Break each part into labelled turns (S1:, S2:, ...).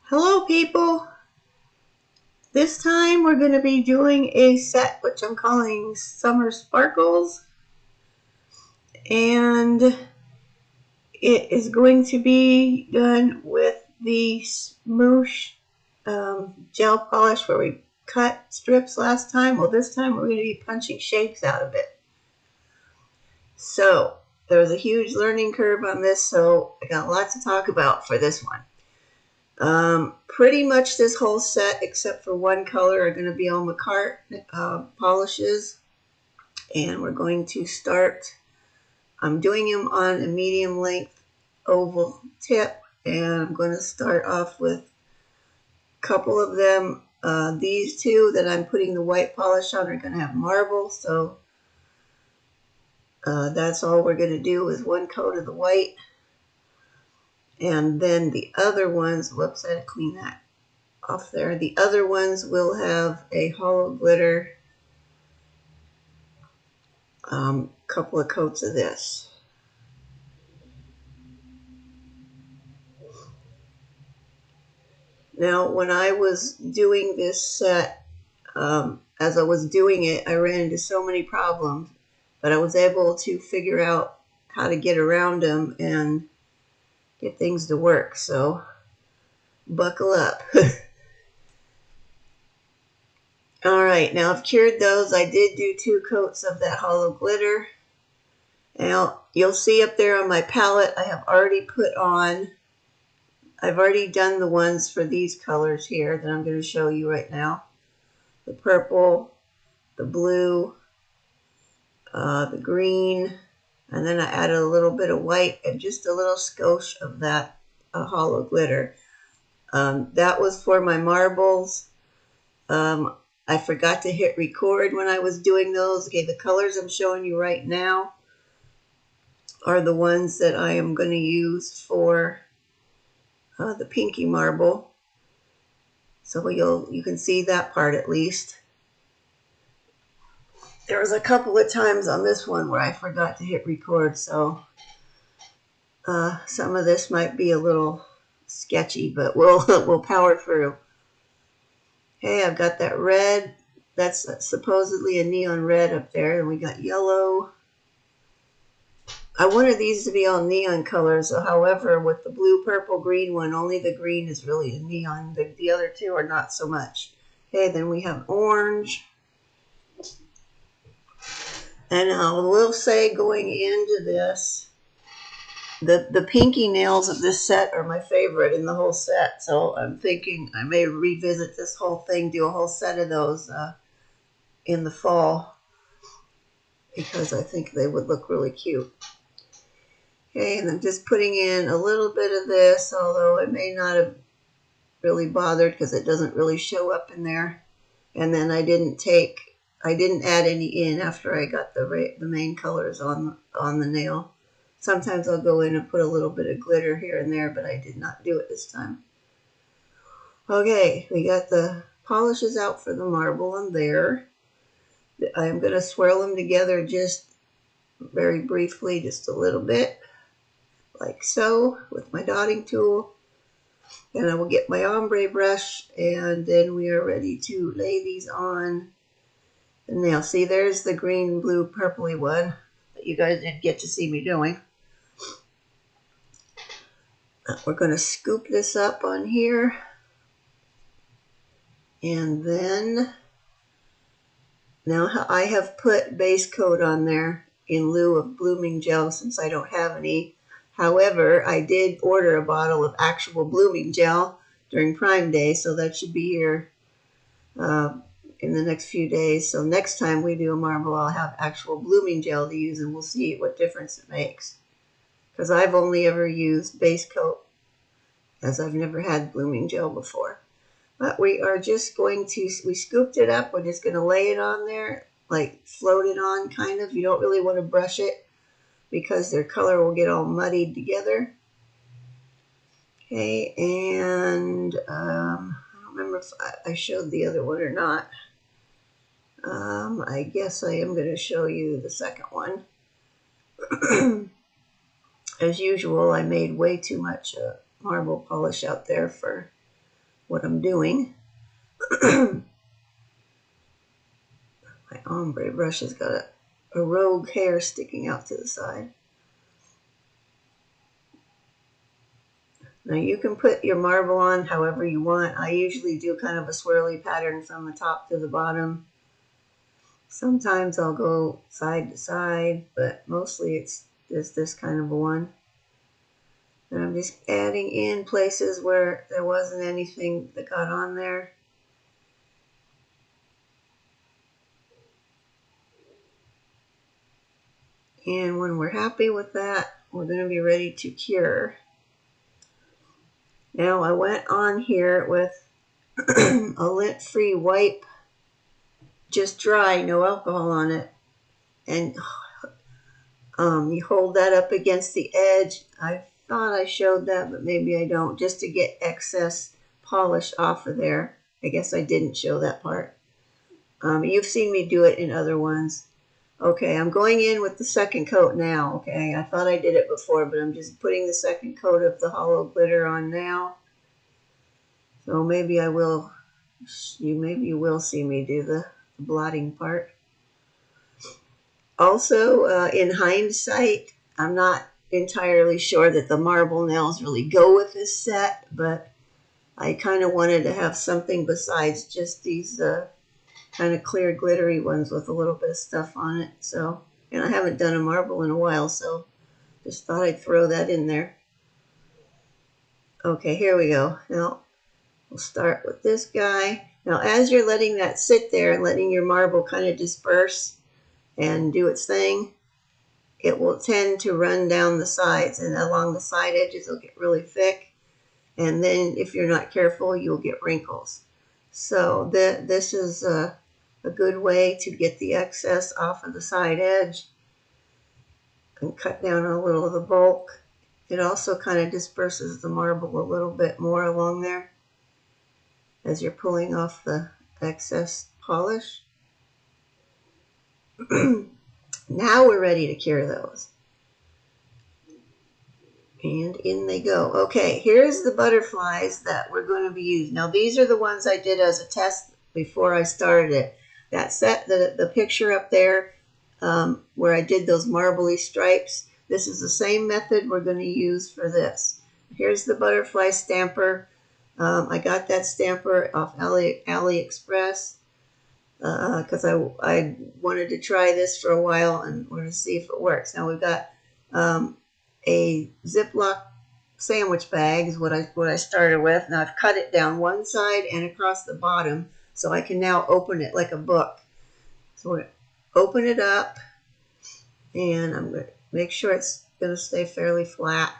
S1: Hello people! This time we're going to be doing a set which I'm calling Summer Sparkles, and it is going to be done with the smoosh gel polish where we cut strips last time. Well, this time we're going to be punching shapes out of it. So there was a huge learning curve on this, so I got lots to talk about for this one. Pretty much this whole set, except for one color, are going to be all Makartt polishes. And we're going to start, I'm doing them on a medium length oval tip. And I'm going to start off with a couple of them. These two that I'm putting the white polish on are going to have marble. So that's all we're going to do is one coat of the white. And then the other ones, whoops, I had to clean that off there. The other ones will have a hollow glitter, couple of coats of this. Now, when I was doing this set, as I was doing it, I ran into so many problems, but I was able to figure out how to get around them and get things to work. So buckle up. All right, now I've cured those. I did do 2 coats of that hollow glitter. Now you'll see up there on my palette, I've already done the ones for these colors here that I'm going to show you right now. The purple, the blue, the green, and then I added a little bit of white and just a little skosh of that hollow glitter. That was for my marbles. I forgot to hit record when I was doing those. Okay, the colors I'm showing you right now are the ones that I am going to use for the pinky marble. So you can see that part at least. There was a couple of times on this one where I forgot to hit record, so some of this might be a little sketchy, but we'll power through. Okay, I've got that red. That's supposedly a neon red up there, and we got yellow. I wanted these to be all neon colors, so however, with the blue, purple, green one, only the green is really a neon. The other two are not so much. Okay, then we have orange. And I will say going into this, the pinky nails of this set are my favorite in the whole set. So I'm thinking I may revisit this whole thing, do a whole set of those in the fall, because I think they would look really cute. Okay, and I'm just putting in a little bit of this, although it may not have really bothered because it doesn't really show up in there. And then I didn't add any in after I got the main colors on the nail. Sometimes I'll go in and put a little bit of glitter here and there, but I did not do it this time. Okay, we got the polishes out for the marble on there. I'm going to swirl them together just very briefly, just a little bit, like so, with my dotting tool. And I will get my ombre brush, and then we are ready to lay these on the nail. See, there's the green, blue, purpley one that you guys didn't get to see me doing. We're going to scoop this up on here. And then, now I have put base coat on there in lieu of blooming gel since I don't have any. However, I did order a bottle of actual blooming gel during Prime Day, so that should be here in the next few days. So next time we do a marble, I'll have actual blooming gel to use, and we'll see what difference it makes. Because I've only ever used base coat, as I've never had blooming gel before. But we are just going to, we scooped it up, we're just going to lay it on there, like float it on kind of. You don't really want to brush it because their color will get all muddied together. Okay, and I don't remember if I showed the other one or not. I guess I am going to show you the second one. As usual, I made way too much marble polish out there for what I'm doing. My ombre brush has got a rogue hair sticking out to the side. Now you can put your marble on however you want. I usually do kind of a swirly pattern from the top to the bottom. Sometimes I'll go side to side, but mostly it's just this kind of a one. And I'm just adding in places where there wasn't anything that got on there. And when we're happy with that, we're going to be ready to cure. Now I went on here with a lint-free wipe, just dry, no alcohol on it. And you hold that up against the edge. I thought I showed that, but maybe I don't, just to get excess polish off of there. I guess I didn't show that part. You've seen me do it in other ones. Okay, I'm going in with the second coat now, okay? I thought I did it before, but I'm just putting the second coat of the hollow glitter on now. So maybe I will, maybe you will see me do the blotting part. Also, in hindsight, I'm not entirely sure that the marble nails really go with this set, but I kind of wanted to have something besides just these kind of clear glittery ones with a little bit of stuff on it. So, and I haven't done a marble in a while, so just thought I'd throw that in there. Okay, here we go. Now we'll start with this guy. Now as you're letting that sit there and letting your marble kind of disperse and do its thing, it will tend to run down the sides, and along the side edges it'll get really thick, and then if you're not careful you'll get wrinkles. So this is a good way to get the excess off of the side edge and cut down a little of the bulk. It also kind of disperses the marble a little bit more along there as you're pulling off the excess polish. Now we're ready to cure those. And in they go. Okay, here's the butterflies that we're going to be using. Now these are the ones I did as a test before I started it. That set, the picture up there where I did those marbly stripes, this is the same method we're going to use for this. Here's the butterfly stamper. I got that stamper off AliExpress because I wanted to try this for a while and wanted to see if it works. Now we've got a Ziploc sandwich bag is what I started with. Now I've cut it down one side and across the bottom so I can now open it like a book. So we're going to open it up, and I'm going to make sure it's going to stay fairly flat.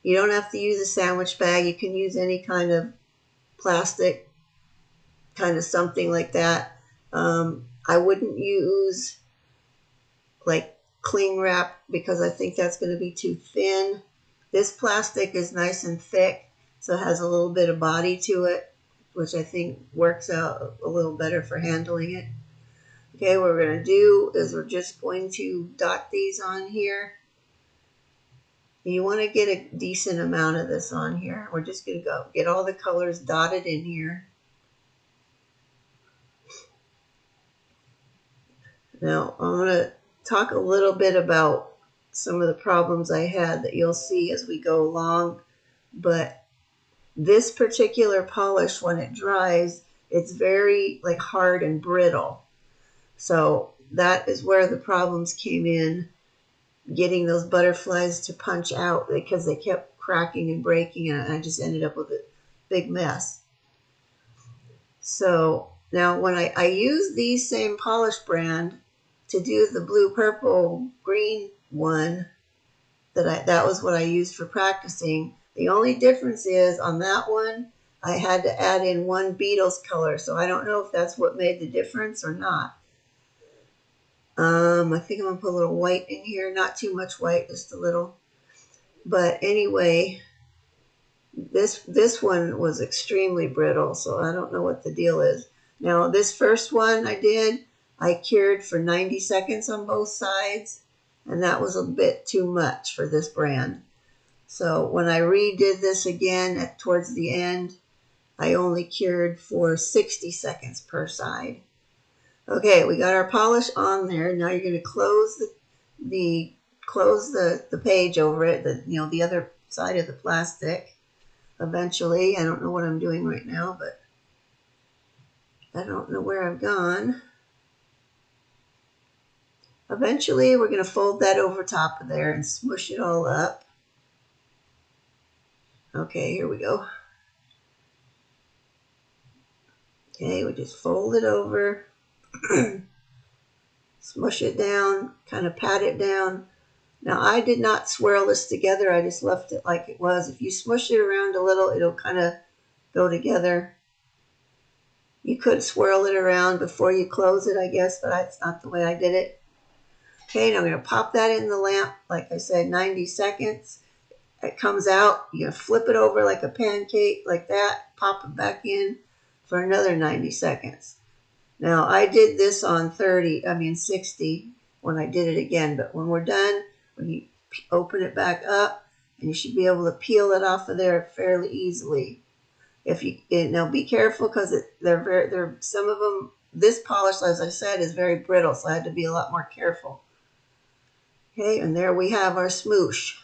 S1: You don't have to use a sandwich bag. You can use any kind of plastic, kind of something like that. I wouldn't use like cling wrap because I think that's going to be too thin. This plastic is nice and thick, so it has a little bit of body to it, which I think works out a little better for handling it. Okay, what we're going to do is we're just going to dot these on here. You want to get a decent amount of this on here. We're just going to go get all the colors dotted in here. Now, I'm going to talk a little bit about some of the problems I had that you'll see as we go along. But this particular polish, when it dries, it's very like hard and brittle. So that is where the problems came in, getting those butterflies to punch out because they kept cracking and breaking, and I just ended up with a big mess. So now when I use these same polish brand to do the blue, purple, green one, that was what I used for practicing. The only difference is on that one, I had to add in one Beetles color. So I don't know if that's what made the difference or not. I think I'm going to put a little white in here. Not too much white, just a little. But anyway, this one was extremely brittle, so I don't know what the deal is. Now, this first one I cured for 90 seconds on both sides, and that was a bit too much for this brand. So when I redid this again towards the end, I only cured for 60 seconds per side. Okay, we got our polish on there. Now you're going to close the page over it, the other side of the plastic. Eventually, I don't know what I'm doing right now, but I don't know where I've gone. Eventually, we're going to fold that over top of there and smush it all up. Okay, here we go. Okay, we just fold it over, smush it down, kind of pat it down. Now, I did not swirl this together. I just left it like it was. If you smush it around a little, it'll kind of go together. You could swirl it around before you close it, I guess, but that's not the way I did it. Okay, now I'm going to pop that in the lamp, like I said, 90 seconds. It comes out. You're going to flip it over like a pancake, like that. Pop it back in for another 90 seconds. Now, I did this on 60 when I did it again. But when we're done, when you open it back up, and you should be able to peel it off of there fairly easily. Now be careful because they're some of them. This polish, as I said, is very brittle, so I had to be a lot more careful. Okay, and there we have our smoosh.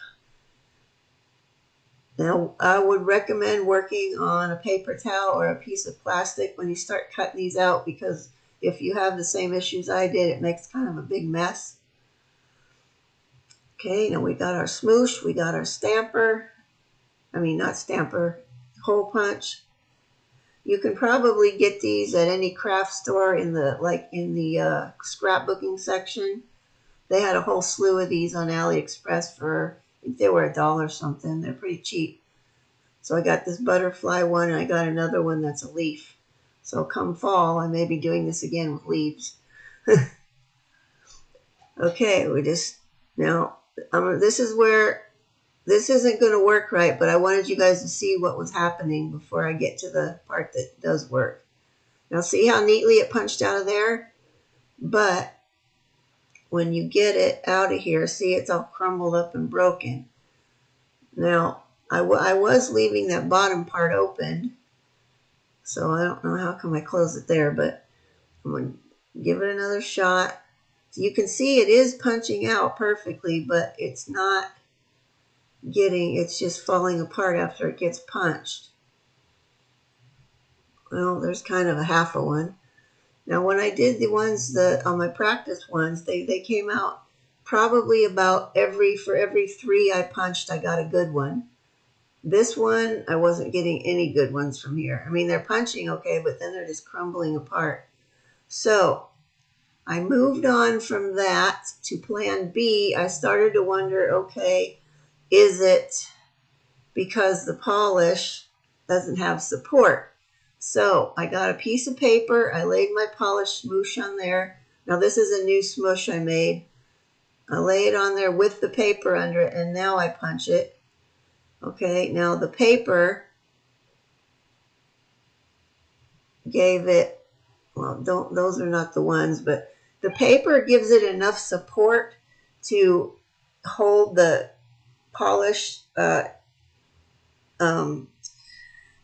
S1: Now, I would recommend working on a paper towel or a piece of plastic when you start cutting these out, because if you have the same issues I did, it makes kind of a big mess. Okay, now we got our smoosh, we got our stamper. Not stamper, hole punch. You can probably get these at any craft store in the scrapbooking section. They had a whole slew of these on AliExpress for, I think they were $1 or something. They're pretty cheap. So I got this butterfly one, and I got another one that's a leaf. So come fall, I may be doing this again with leaves. Okay, this isn't going to work right, but I wanted you guys to see what was happening before I get to the part that does work. Now see how neatly it punched out of there? But when you get it out of here, see it's all crumbled up and broken. Now, I was leaving that bottom part open, so I don't know how come I closed it there, but I'm going to give it another shot. So you can see it is punching out perfectly, but it's just falling apart after it gets punched. Well, there's kind of a half a one. Now, when I did the ones on my practice ones, they came out probably about for every 3 I punched, I got a good one. This one, I wasn't getting any good ones from here. They're punching okay, but then they're just crumbling apart. So I moved on from that to plan B. I started to wonder, okay, is it because the polish doesn't have support? So I got a piece of paper. I laid my polish smoosh on there. Now this is a new smoosh I made. I lay it on there with the paper under it, and now I punch it. Okay, now the paper gave it, those are not the ones, but the paper gives it enough support to hold the polish. What am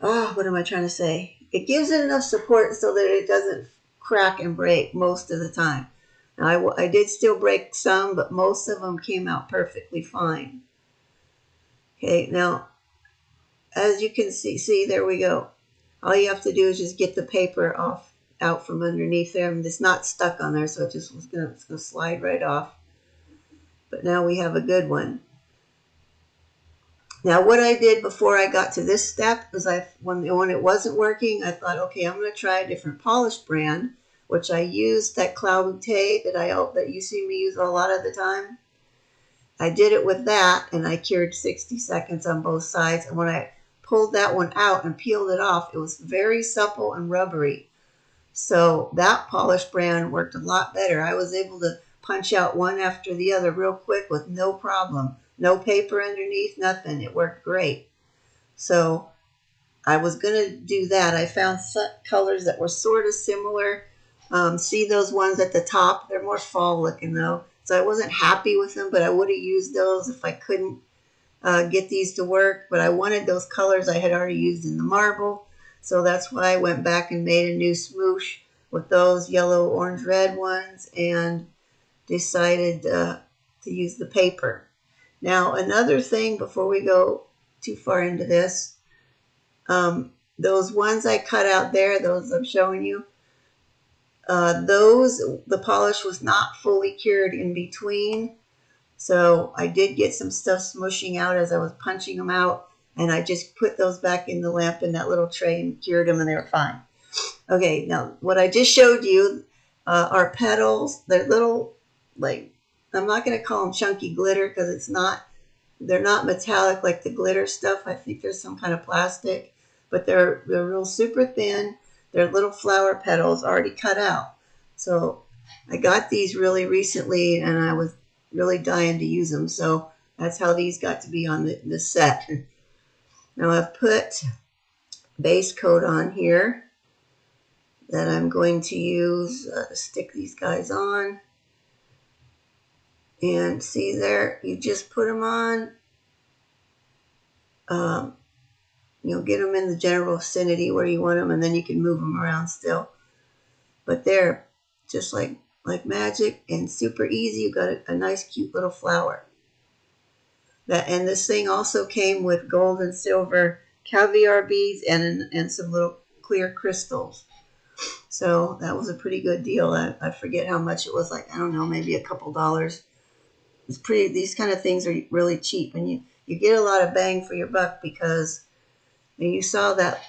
S1: I trying to say? It gives it enough support so that it doesn't crack and break most of the time. Now, I did still break some, but most of them came out perfectly fine. Okay, now, as you can see, there we go. All you have to do is just get the paper out from underneath there. It's not stuck on there, so it's going to slide right off. But now we have a good one. Now, what I did before I got to this step is when it wasn't working, I thought, okay, I'm going to try a different polish brand, which I used that Cloudé that you see me use a lot of the time. I did it with that, and I cured 60 seconds on both sides. And when I pulled that one out and peeled it off, it was very supple and rubbery. So that polish brand worked a lot better. I was able to punch out one after the other real quick with no problem. No paper underneath, nothing. It worked great. So I was going to do that. I found colors that were sort of similar. See those ones at the top? They're more fall looking though. So I wasn't happy with them, but I would have used those if I couldn't get these to work. But I wanted those colors I had already used in the marble. So that's why I went back and made a new smoosh with those yellow, orange, red ones and decided to use the paper. Now, another thing before we go too far into this, those ones I cut out there, those I'm showing you, the polish was not fully cured in between. So I did get some stuff smushing out as I was punching them out. And I just put those back in the lamp in that little tray and cured them and they were fine. Okay, now what I just showed you are petals. They're little, like, I'm not going to call them chunky glitter because they're not metallic like the glitter stuff. I think there's some kind of plastic, but they're real super thin. They're little flower petals already cut out. So I got these really recently and I was really dying to use them. So that's how these got to be on the set. Now I've put base coat on here that I'm going to use to stick these guys on. And see there, you just put them on. You'll get them in the general vicinity where you want them, and then you can move them around still. But they're just like magic and super easy. You've got a nice, cute little flower. And this thing also came with gold and silver caviar beads and some little clear crystals. So that was a pretty good deal. I forget how much it was, like, I don't know, maybe a couple dollars. It's pretty. These kind of things are really cheap, and you get a lot of bang for your buck because you saw that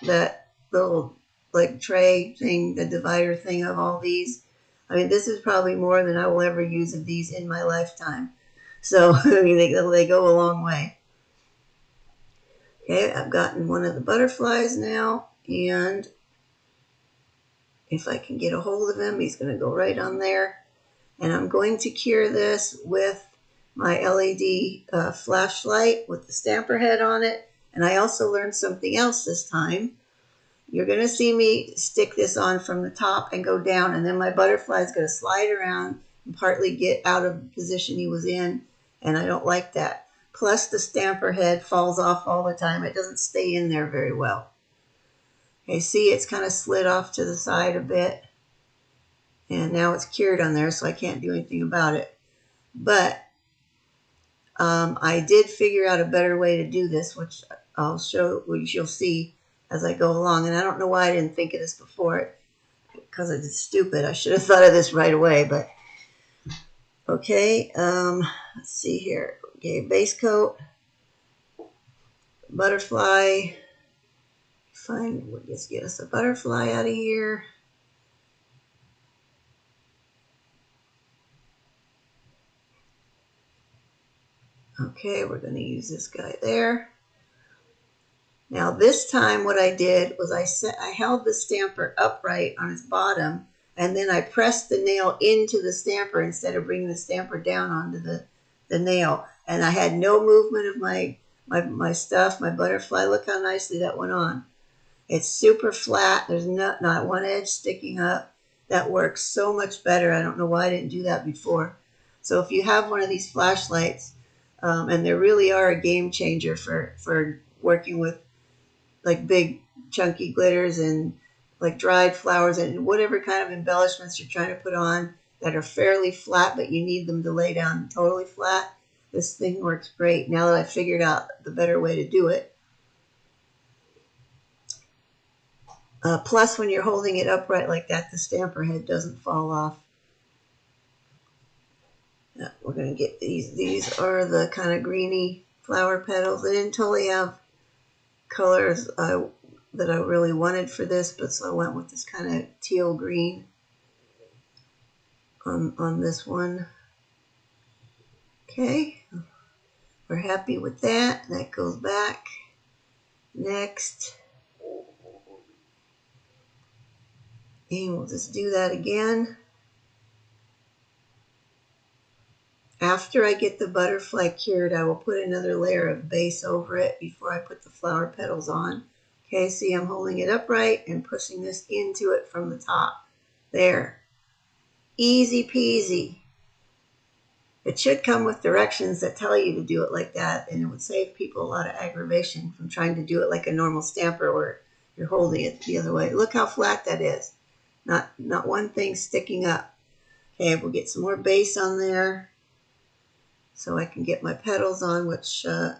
S1: little like tray thing, the divider thing of all these. I mean, this is probably more than I will ever use of these in my lifetime. So I mean, they go a long way. Okay, I've gotten one of the butterflies now, and if I can get a hold of him, he's going to go right on there. And I'm going to cure this with my LED flashlight with the stamper head on it. And I also learned something else this time. You're going to see me stick this on from the top and go down, and then my butterfly is going to slide around and partly get out of the position he was in, and I don't like that. Plus the stamper head falls off all the time. It doesn't stay in there very well. Okay, see, it's kind of slid off to the side a bit, and now it's cured on there, so I can't do anything about it. But I did figure out a better way to do this, which I'll show, which you'll see as I go along. And I don't know why I didn't think of this before, because it's stupid. I should have thought of this right away, but okay. Let's see here. Okay, base coat, butterfly. Fine, we'll just get us a butterfly out of here. Okay, we're going to use this guy there. Now this time what I did was I held the stamper upright on its bottom, and then I pressed the nail into the stamper instead of bringing the stamper down onto the nail. And I had no movement of my stuff, my butterfly. Look how nicely that went on. It's super flat. There's not one edge sticking up. That works so much better. I don't know why I didn't do that before. So if you have one of these flashlights, and they really are a game changer for working with like big chunky glitters and like dried flowers and whatever kind of embellishments you're trying to put on that are fairly flat, but you need them to lay down totally flat. This thing works great now that I figured out the better way to do it. Plus, when you're holding it upright like that, the stamper head doesn't fall off. Now, we're going to get these. These are the kind of greeny flower petals. They didn't totally have colors that I really wanted for this, but so I went with this kind of teal green on this one. Okay, we're happy with that. That goes back. Next. And we'll just do that again. After I get the butterfly cured, I will put another layer of base over it before I put the flower petals on. Okay, see, I'm holding it upright and pushing this into it from the top. There. Easy peasy. It should come with directions that tell you to do it like that, and it would save people a lot of aggravation from trying to do it like a normal stamper where You're holding it the other way. Look how flat that is. Not one thing sticking up. Okay, we'll get some more base on there so I can get my petals on, which for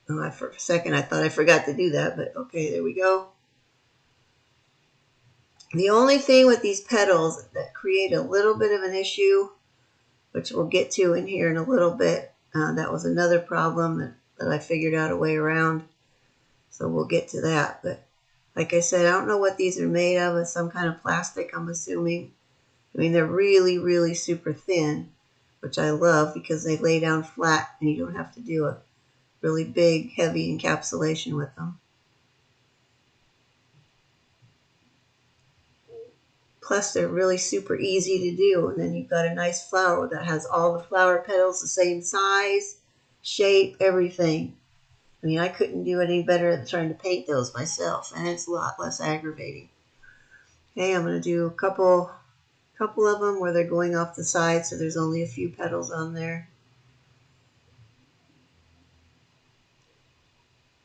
S1: a second I thought I forgot to do that, but okay, there we go. The only thing with these petals that create a little bit of an issue, which we'll get to in here in a little bit, that was another problem that I figured out a way around. So we'll get to that. But like I said, I don't know what these are made of. It's some kind of plastic, I'm assuming. I mean, they're really, really super thin, which I love because they lay down flat and you don't have to do a really big, heavy encapsulation with them. Plus, they're really super easy to do. And then you've got a nice flower that has all the flower petals the same size, shape, everything. I mean, I couldn't do any better than trying to paint those myself, and it's a lot less aggravating. Okay, I'm going to do a couple of them where they're going off the side, so there's only a few petals on there.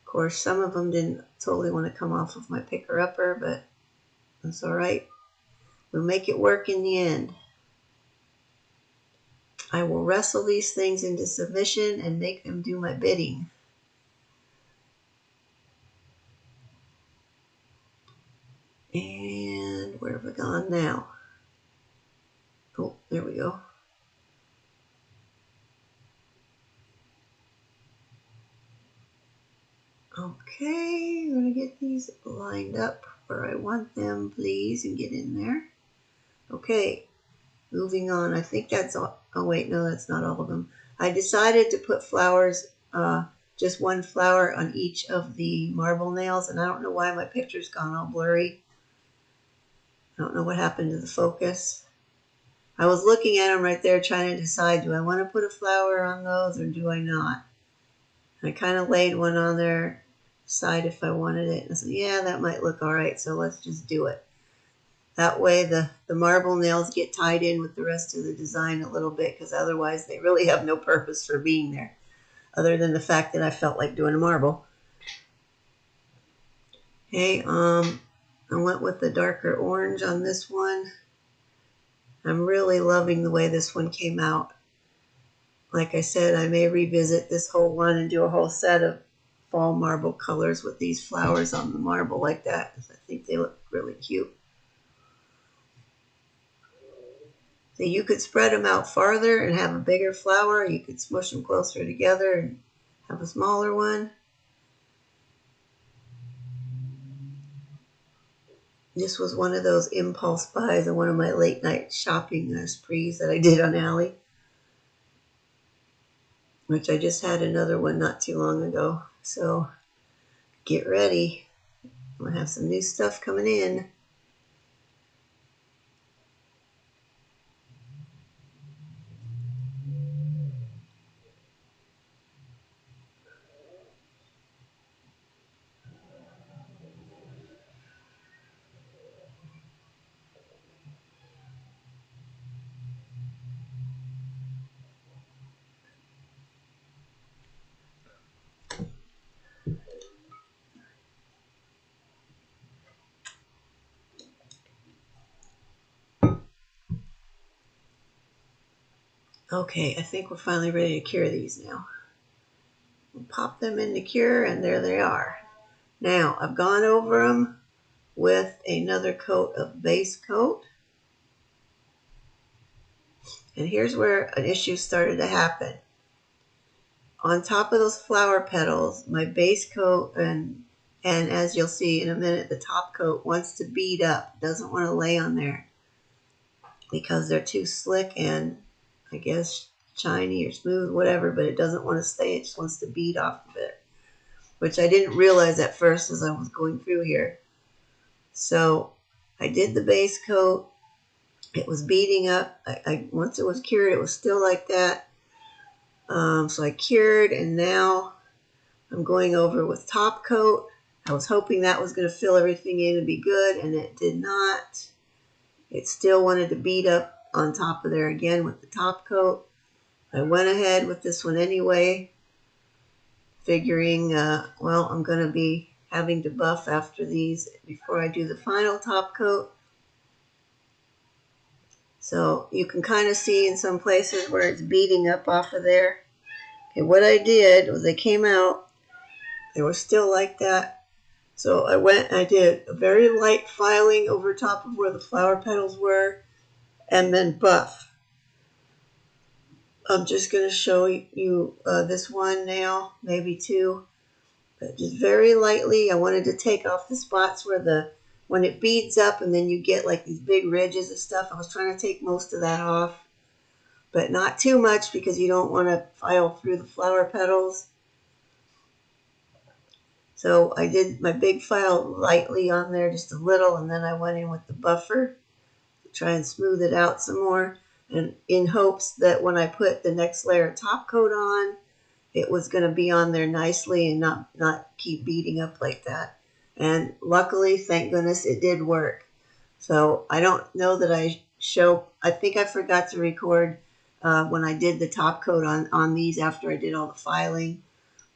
S1: Of course, some of them didn't totally want to come off of my picker-upper, but that's all right. We'll make it work in the end. I will wrestle these things into submission and make them do my bidding. And where have we gone now? Oh, there we go. Okay, I'm going to get these lined up where I want them, please, and get in there. Okay, moving on. I think that's all. Oh, wait, no, that's not all of them. I decided to put flowers, just one flower on each of the marble nails, and I don't know why my picture's gone all blurry. I don't know what happened to the focus. I was looking at them right there trying to decide, do I want to put a flower on those or do I not? I kind of laid one on there, decide if I wanted it. And I said, yeah, that might look all right, so let's just do it. That way the marble nails get tied in with the rest of the design a little bit, because otherwise they really have no purpose for being there, other than the fact that I felt like doing a marble. Okay, I went with the darker orange on this one. I'm really loving the way this one came out. Like I said, I may revisit this whole one and do a whole set of fall marble colors with these flowers on the marble like that. I think they look really cute. So you could spread them out farther and have a bigger flower. You could smush them closer together and have a smaller one. This was one of those impulse buys and one of my late night shopping sprees that I did on Ally, which I just had another one not too long ago. So get ready. We'll have some new stuff coming in. Okay, I think we're finally ready to cure these now. We'll pop them into cure, and there they are. Now, I've gone over them with another coat of base coat. And here's where an issue started to happen. On top of those flower petals, my base coat, and as you'll see in a minute, the top coat wants to bead up, doesn't want to lay on there because they're too slick and, I guess, shiny or smooth, whatever, but it doesn't want to stay. It just wants to bead off of it, which I didn't realize at first as I was going through here. So I did the base coat. It was beading up. Once it was cured, it was still like that. So I cured, and now I'm going over with top coat. I was hoping that was going to fill everything in and be good, and it did not. It still wanted to bead up on top of there again with the top coat. I went ahead with this one anyway, figuring, well, I'm going to be having to buff after these before I do the final top coat. So you can kind of see in some places where it's beading up off of there. Okay, what I did was they came out, they were still like that. So I did a very light filing over top of where the flower petals were, and then buff. I'm just going to show you this one nail, maybe two, but just very lightly. I wanted to take off the spots where when it beads up and then you get like these big ridges of stuff. I was trying to take most of that off, but not too much because you don't want to file through the flower petals. So I did my big file lightly on there, just a little, and then I went in with the buffer to try and smooth it out some more, and in hopes that when I put the next layer of top coat on, it was going to be on there nicely and not keep beading up like that. And luckily, thank goodness, it did work. So I don't know that I think I forgot to record when I did the top coat on these after I did all the filing.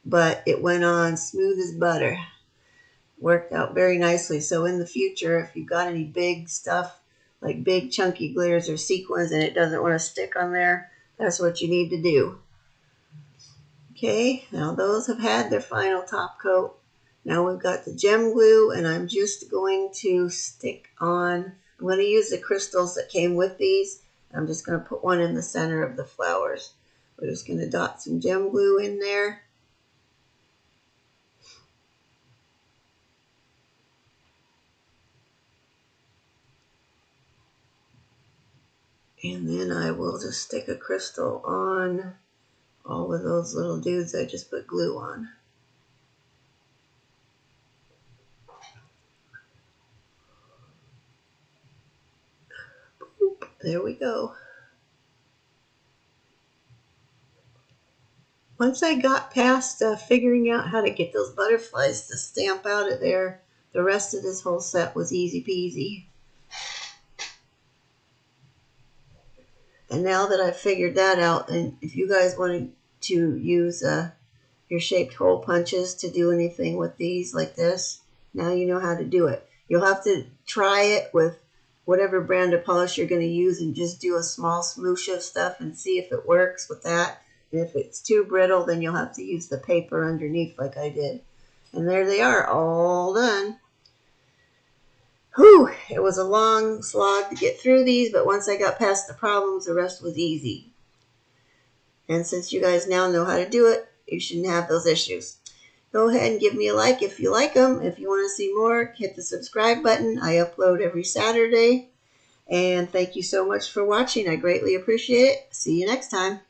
S1: But it went on smooth as butter. Worked out very nicely. So in the future, if you've got any big stuff, like big chunky glitters or sequins, and it doesn't want to stick on there, that's what you need to do. Okay, now those have had their final top coat. Now we've got the gem glue, and I'm just going to stick on, I'm going to use the crystals that came with these. I'm just going to put one in the center of the flowers. We're just going to dot some gem glue in there. And then I will just stick a crystal on all of those little dudes I just put glue on. Boop, there we go. Once I got past figuring out how to get those butterflies to stamp out of there, the rest of this whole set was easy peasy. And now that I've figured that out, and if you guys wanted to use your shaped hole punches to do anything with these like this, now you know how to do it. You'll have to try it with whatever brand of polish you're going to use and just do a small smoosh of stuff and see if it works with that. And if it's too brittle, then you'll have to use the paper underneath like I did. And there they are, all done. Whew, it was a long slog to get through these, but once I got past the problems, the rest was easy. And since you guys now know how to do it, you shouldn't have those issues. Go ahead and give me a like if you like them. If you want to see more, hit the subscribe button. I upload every Saturday. And thank you so much for watching. I greatly appreciate it. See you next time.